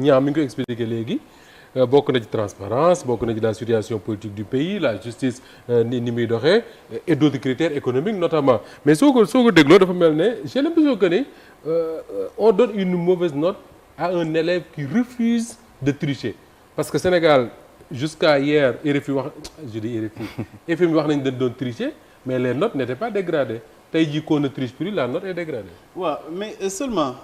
ñaam mi ngi ko expliqué léegi bokk na ci transparence bokk na ci la situation politique du pays la justice ni muy doxee et d'autres critères économiques notamment mais soo ko dégloo dafa mel ne j'ai l'impression que ni on donne une mauvaise note à un élève qui refuse de tricher parce que Sénégal jusqu'à hier RFI wax je dis RFI FMI wax nañ dañ doon tricher mais les notes n'étaient pas dégradées tey jii qu'on ne triche plus la note est dégradée. waaw mais seulement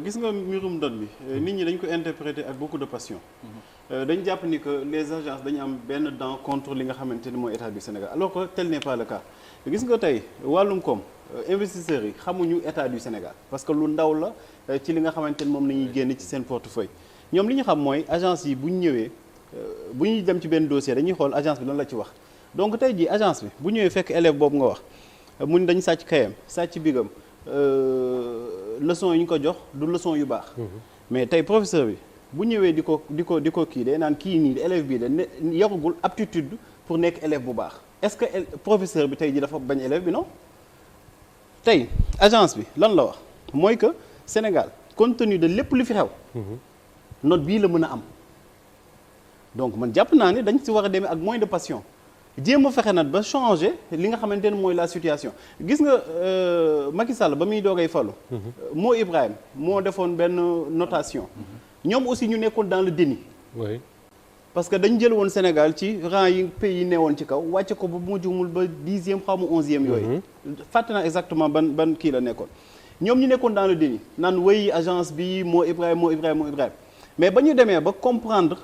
gis nga mbirum dot bi nit ñi dañ ko interpréter ak beaucoup de passion. dañ jàpp ni que les agences dañu am benn dent contre li nga xamante ni mooy état du Sénégal alors que tel n'est pas le cas gis nga tey wàllum koom investisseurs yi xamuñu état du Sénégal parce que lu ndaw la ci li nga xamante ni moom la ñuy génn ci seen portefeuille ñoom li ñu xam mooy agence yi bu ñu ñëwee bu ñuy dem ci benn dossier dañuy xool agence bi lan la ci wax donc tey jii agence bi bu ñëwee fekk élève boobu nga wax. mun dañu sàcc kayam sàcc bigam leçon yi ñu ko jox du leçon yu baax mais tey professeur bi bu ñëwee di ko kii day naan kii nii élève bii da yoragul aptitude pour nekk élève bu baax est-ce que professeur bi tey ji dafa bañ élève bi non tey agence bi lan la wax mooy que Sénégal compte tenu de lépp lu fi xew note bii la mën a am donc man jàpp naa ne dañ si war a demee ak moins de passion jéem a fexe nag ba changer li nga xamante ne mooy la situation gis nga Macky Sall ba muy doogay falu moo Ibrahima moo defoon benn notation ñoom aussi ñu nekkoon dans le déni oui parce que dañ jël woon Sénégal ci rang yi pays yi newoon ci kaw wàcce ko ba mu jumul ba 10e xaw ma 11e yooyu fàtte naa exactement ban kii la nekkoon ñoom ñu nekkoon dans le déni naan wéy agence bi moo Ibrahima mais ba ñu demee ba comprendre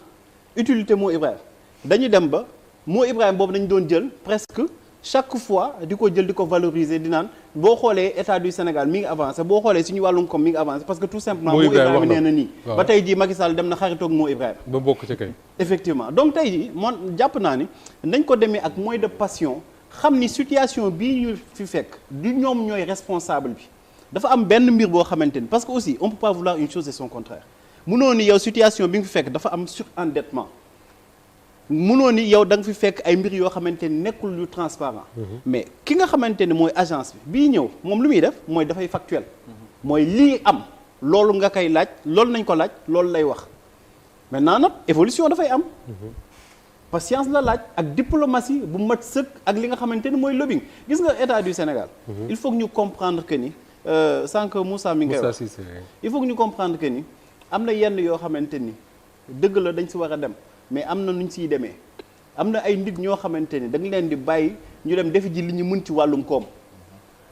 utilité moo Ibrahima dañu dem ba moo Ibrahima boobu dañu doon jël presque chaque fois di ko jël di ko valoriser di naan boo xoolee état du Sénégal mi ngi avancé boo xoolee suñu wàllum koom mi ngi avancé parce que tout simplement moo Ibrahima nee na nii ba tey jii Macky Sall dem na xaritoog moo Ibrahima ba bokk ci kay effectivement donc tey jii man jàpp naa ni nañ ko demee ak moins de passion xam ni situation bii ñu fi fekk du ñoom ñooy responsable bi dafa am benn mbir boo xamante ni parce que aussi on peut pas vouloir une chose et son contraire mënoo ni yow situation bi nga fi fekk dafa am surendettement mënoo ni yow da nga fi fekk ay mbir yoo xamante ni nekkul yu transparent mais ki nga xamante ni mooy agence bi bii ñëw moom lu muy def mooy dafay factuel mooy lii am loolu nga koy laaj loolu nañ ko laaj loolu lay wax maintenant nag évolution dafay am patience la laaj ak diplomatie bu mat sëkk ak li nga xamante ni mooy lobbying gis nga état du Sénégal il faut que ñu comprendre que ni sànq Moussa mi ngi koy wax il faut que ñu comprendre que ni am na yenn yoo xamante ni dëgg la dañ si war a dem mais am na nuñ siy demee am na ay nit ñoo xamante ni da nga leen di bàyyi ñu dem defi ji li ñu mën ci wàllum koom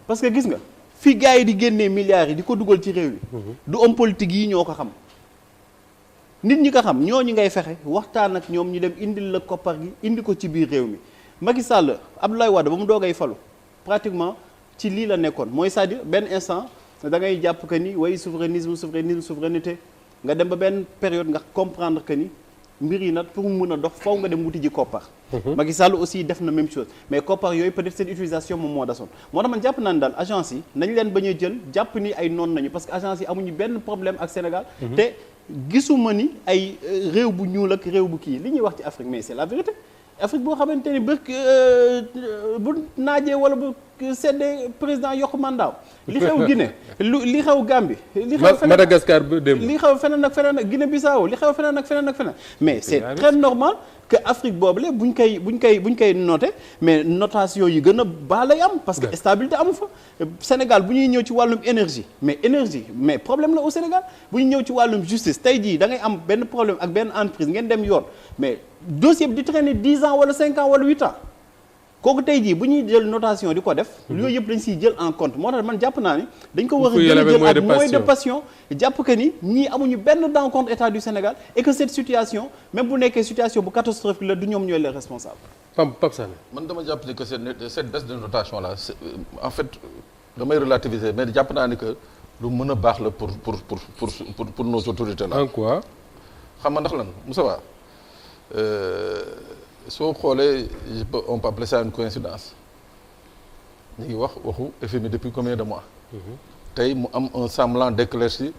parce que gis nga fii gars yi di génnee milliards yi di ko dugal ci réew yi du homme politique yi ñoo ko xam nit ñi ko xam ñooñu ngay fexe waxtaan ak ñoom ñu dem indil la koppar gi indi ko ci biir réew mi Macky Sall Abdoulaye Wade ba mu doogay falu pratiquement ci lii la nekkoon mooy c'est-à-dire benn instant da ngay jàpp que ni way souveraineté nga dem ba benn période nga comprendre que ni mbir yi nag pour mu mën a dox faw nga dem wuti ji koppar Macky Sall aussi def na même chose mais koppar yooyu peut-être seen utilisation moom moo dasoon moo tax man jàpp naa ne daal agence yi nañ leen bañ a jël jàpp ni ay noon nañu parce que agence yi amuñu benn problème ak Sénégal te gisuma ni ay réew bu ñuul ak réew bu kii li ñuy wax ci Afrique mais c'est la vérité Afrique boo xamante ni bu naajee wala bu seddee président yokk mandat li xew Guinée li xew Gambie li xew Madagascar ba démb li xew feneen ak feneen ak Guinée Bissau li xew feneen ak feneen mais c'est très normal que Afrique boobule buñ koy noté mais notation yi gën a baa lay am parce que stabilité amu fa Sénégal bu ñuy ñëw ci wàllum énergie mais problème la au Sénégal bu ñuy ñëw ci wàllum justice tey jii da ngay am benn problème ak benn entreprise ngeen dem yoon mais dossier bi di traîner 10 ans wala 5 ans wala 8 ans kooku tey jii bu ñuy jël notation di ko def yooyu yëpp dañ siy jël en compte moo tax man jàpp naa ni dañ ko war a jël ak moins de passion jàpp que ni ñii amuñu benn dans compte état du Sénégal et que cette situation même bu nekkee situation bu catastrophique la du ñoom ñooy les responsables Pape Sané man dama jàpp ni que cette baisse de notation là en fait damay relativiser mais jàpp naa ni que lu mën a baax la pour nos autorités là en quoi xam nga ndax lan Moussa Wa soo xoolee on peut appeler ça une coïncidence ñu ngi wax waxu FMI depuis combien de mois tey mu am un semblant d'éclaircie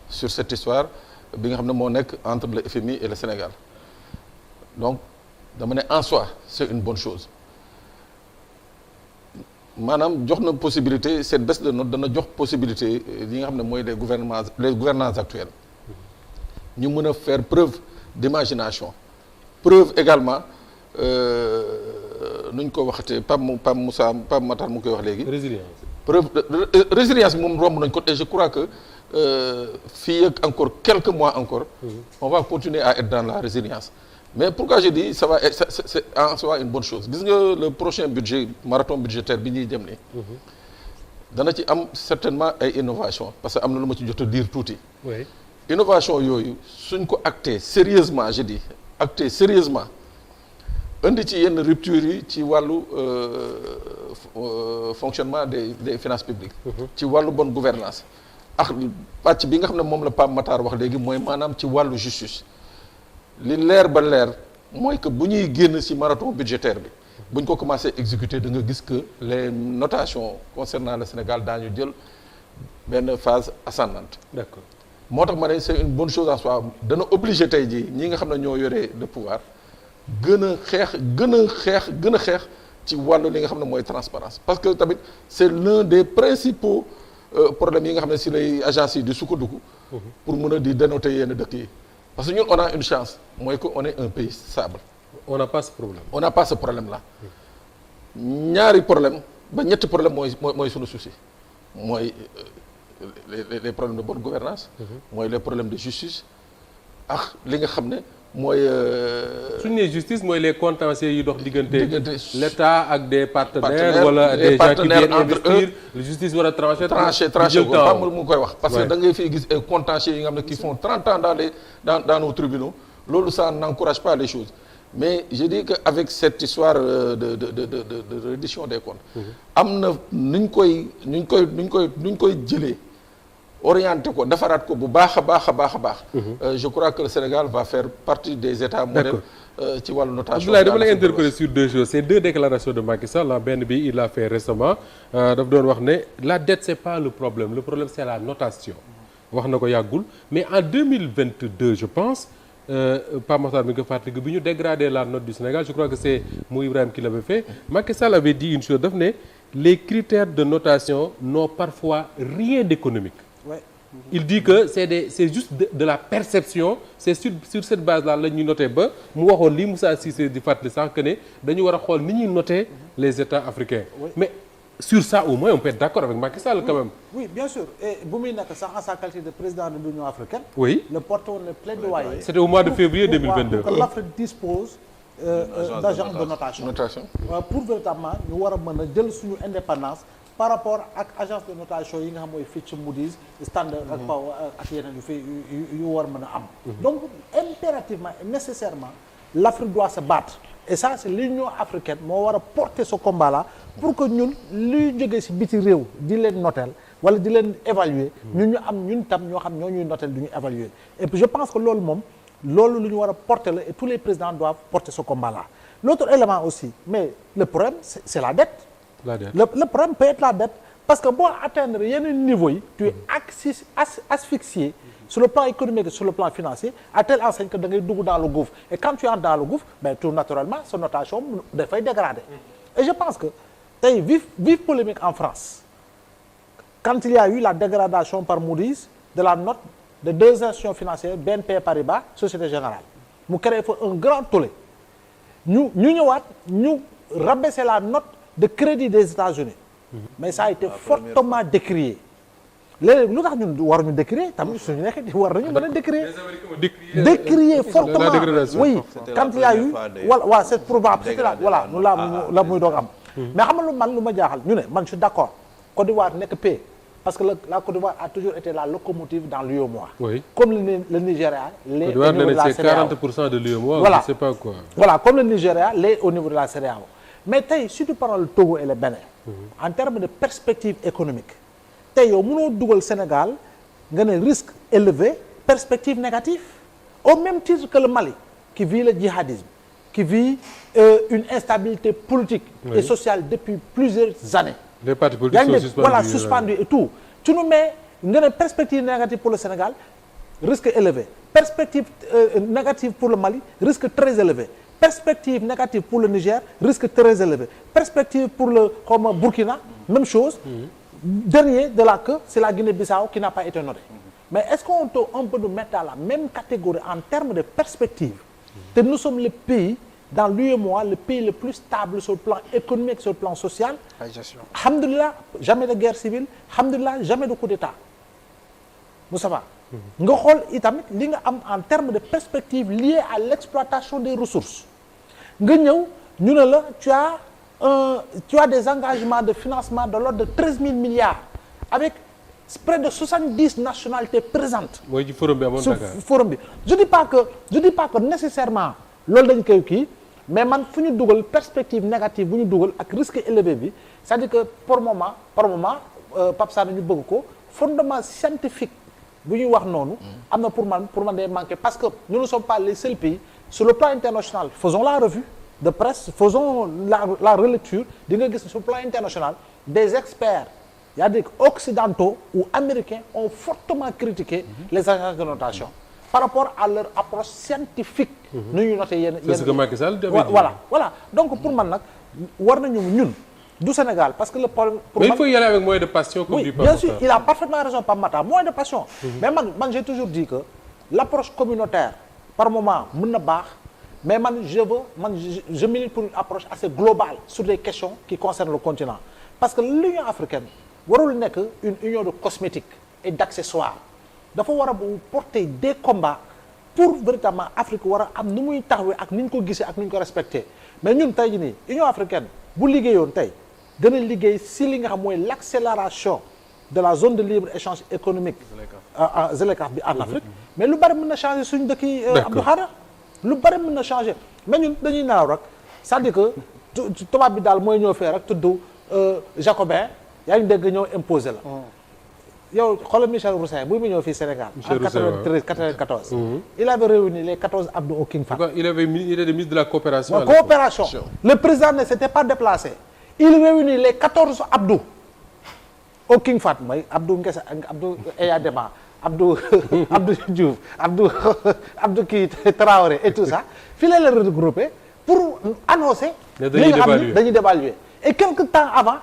sur cette histoire bi nga xam ne moo nekk entre le FMI et le Sénégal donc dama ne en soi c'est une bonne chose maanaam jox na possibilité cette baisse de note dana jox possibilité yi nga xam ne mooy les gouvernants actuels ñu mën a faire preuve d'imagination preuve également nu ñu ko waxatee Pape Matar mu koy wax léegi. résilience. preuve de résilience bi moom romb nañ ko et je crois que fii ak encore quelques mois encore. on va continuer à être dans la résilience. mais pourquoi je dis ça va être c'est en soi une bonne chose gis nga le prochain budget marathon budgétaire bi ñuy jëm nii. dana ci am certainement ay innovation parce que am na lu ma ci jot a dire tuuti. oui innovation yooyu suñ ko acté sérieusement je dis acté sérieusement indi ci yenn ruptures yi ci wàllu fonctionnement des finances publiques. ci wàllu bonne gouvernance ak pàcc bi nga xam ne moom la Pape Matar wax léegi mooy maanaam ci wàllu justice li leer ba leer mooy que bu ñuy génn ci marathon budgétaire bi bu ñu ko commencé exécuter da nga gis que les notations concernant le Sénégal daañu jël benn phase ascendante. d'accord moo tax ma ne c'est une bonne chose en soi dana obligé tey jii ñi nga xam ne ñoo yoree le pouvoir gën a xeex ci wàllu li nga xam ne mooy transparence parce que tamit c'est l'un des principaux problèmes yi nga xam ne si lay agences yi di sukkandiku pour mën a di dénoter yenn dëkk yi parce que ñun on a une chance mooy que on est un pays stable. on n'a pas ce problème. on n'a pas ce problème là ñaari problème ba ñetti problème mooy suñu souci mooy les problèmes de bonne gouvernance mooy les problèmes de justice ak li nga xam ne mooy suñu nee justice mooy les contentieux yi dox diggante l'État ak des partenaires wala des des gens qui viennent entre investir la justice war a trancher ko pas mu koy wax parce que da ngay fiy gis ay contentieux yi nga xam ne qui font 30 ans dans nos tribunaux loolu ça n'encourage pas les choses mais je dis que avec cette histoire de reddition des comptes am na nuñ koy jëlee orienté ko defaraat ko bu baax a baax je crois que le Sénégal va faire partie des États modèles ci wàllu notation. Abdoulaye dama lay interpeller sur deux choses c'est deux déclarations de Macky Sall benn bi il l'a fait récemment daf doon wax ne la dette c'est pas le problème c'est la notation wax na ko yàggul mais en 2022 je pense Pape Makhtar mi ngi ko fàttali bi ñu dégradé la note du Sénégal je crois que c'est Mou Ibrahim qui l'avait fait Macky Sall avait dit une chose daf ne les critères de notation n'ont parfois rien d'économique. Ouais. Il dit que c'est juste de la perception c'est sur cette base là la ñuy noté ba mu waxoon lii Moussa Cissé di fàttali sax que ne dañu war a xool ni ñuy noter les États africains. Oui. Mais sur ça au moins on peut être d'accord avec Macky Sall quand même. Oui bien sûr et bu muy nekk sax en sa qualité de président de l'Union africaine. Oui. le porte-woon le plaidoyer. C'était au mois de février 2022. pour que l'Afrique dispose d'agence de notation. Pour véritablement ñu war a mën a jël suñu indépendance par rapport ak agence de notation yi nga xam mooy Fitch Moody's Standard ak Power ak yeneen yu fi yu war mën a am. donc impérativement et nécessairement l'Afrique doit se battre et ça c'est l'Union africaine moo war a porter ce combat là pour que ñun luy jógee ci biti réew di leen noter wala di leen évaluer ñun ñu am ñun tam ñoo xam ñoo ñuy noter du ñu évaluer et puis je pense que loolu moom loolu lu ñu war a porter la et tous les présidents doivent porter ce combat là l'autre élément aussi mais le problème c'est la dette. Le problème peut être la dette parce que boo atteindre yenn niveau yi tu es asphyxié sur le plan économique et sur le plan financier à telle enseigne que da ngay dugg dans le gouffre et quand tu entres dans le gouffre ben tout naturellement sa notation dafay dégrader et je pense que tey vive polémique en France quand il y a eu la dégradation par Moody's de la note de deux institutions financières BNP Paribas Société Générale mu créé fa un grand tollé ñu ñëwaat ñu rabaisser la note de crédit des États-Unis mais ça a été fortement décrié léeg-léeg lu tax ñun waruñu décrier tamit suñu nekk war nañu mën a décrier fortement oui quand il y a eu voilà c'est probable c'était là voilà nu la muy doog am mais xam nga lu ma jaaxal ñu ne man je suis d'accord Côte d'Ivoire nekk paix parce que la Côte d'Ivoire a toujours été la locomotive dans l'UEMOA comme le Nigeria l'est au niveau de la CEDEAO 40% de l'UEMOA voilà je sais pas quoi voilà comme le Nigeria l'est au niveau de la CEDEAO mais tey si tu prends le Togo et le Bénin en termes de perspective économique tey yow mënoo dugal Sénégal nga ne risque élevé perspective négative au même titre que le Mali qui vit le djihadisme qui vit une instabilité politique et sociale depuis plusieurs années. Les partis politiques sont suspendus. Voilà, suspendus et tout. Tu nous mets une perspective négative pour le Sénégal, risque élevé. Perspective négative pour le Mali, risque très élevé. Perspective négative pour le Niger, risque très élevé. Perspective pour le Burkina, même chose. Dernier de la queue, c'est la Guinée-Bissau qui n'a pas été notée. mais est-ce qu'on peut nous mettre dans la même catégorie en termes de perspective que nous sommes le pays dans l'UEMOA, le pays le plus stable sur le plan économique, sur le plan social. Alhamdulillah, jamais de guerre civile, alhamdulillah, jamais de coup d'État. Moustapha nga xool itamit li nga am en termes de perspective liée à l'exploitation des ressources nga ñëw ñu ne la tu as des engagements de financement de l'ordre de 13 000 milliards avec près de 70 nationalités présentes. mooy ci forum bi amoon Dakar forum bi je dis pas que nécessairement loolu dañ koy kii mais man fu ñu dugal perspective négative bu ñu dugal ak risque élevé bi c'est-à-dire que par moment Pape Sané ñu bëgg ko fondement scientifique bu ñuy wax noonu am na pour man day manqué parce que nous ne sommes pas les seuls pays sur le plan international. Faisons la revue de presse, faisons la relecture di nga gis sur le plan international des experts c'est-à-dire occidentaux ou américains ont fortement critiqué les agences de notation par rapport à leur approche scientifique. nu ñu noté yenn c'est ce que Macky Sall voilà donc pour man nag war nañu ñun du Sénégal parce que le problème. Mais il faut y aller avec moins de passion. Comme oui bien sûr il a parfaitement raison Pape Matar moins de passion. Mais man j'ai toujours dit que l'approche communautaire par moment mën na baax mais je milite pour une approche assez globale sur des questions qui concernent le continent parce que l'Union africaine warul nekk une union de cosmétiques et d'accessoires dafa war a porter des combats pour véritablement Afrique war a am nu muy taxawee ak ni ñu ko gisee ak ni ñu ko respecté mais ñun tey jii nii Union africaine bu liggéeyoon tey gën a liggéey si li nga xam mooy l'accélération de la zone de libre échange économique ZLECAf bi en Afrique mais lu bari mën na changer suñu dëkk yi Abdou Khadre lu bari mën na changer mais ñun dañuy naaw rek c'est-à-dire que tubaab bi daal mooy ñëw fee rek tudd jacobin yaa ngi dégg ñëw imposer la yow xoolal Michel Roussin bu mu ñëw fii Sénégal en 93 94 il avait réuni les 14 abdou au King Fahd. Il était ministre de la coopération. Le président ne s'était pas déplacé il réunit les 14 abdou au King Fahd mooy Abdou Ngesa Abdou Eyadema Abdou Diouf Abdou kii Traoré et tout ça fii la leen regroupé pour annoncer li nga xam ni dañuy dévaluer et quelque temps avant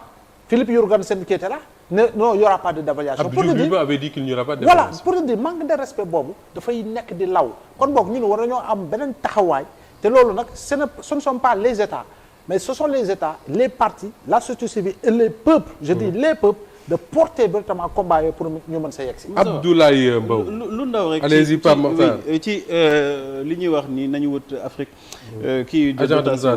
Philippe Jorgensen qui était là non il y aura pas de dévaluation. Abdou Diouf avait dit qu'il n'y aura pas de dévaluation. Voilà pour te dire manque de respect boobu dafay nekk di law kon boog ñun war nañoo am beneen taxawaay te loolu nag ce ne sont pas les États mais ce sont les États les partis la société civile et les peuples je dis les peuples de porter véritablement combat yooyu pour ñu mën sa yegg si. Abdoulaye Mbow lu ndaw rek allez-y Pape Makhtar ci li ñuy wax ni nañu wut Afrique kii agent de notation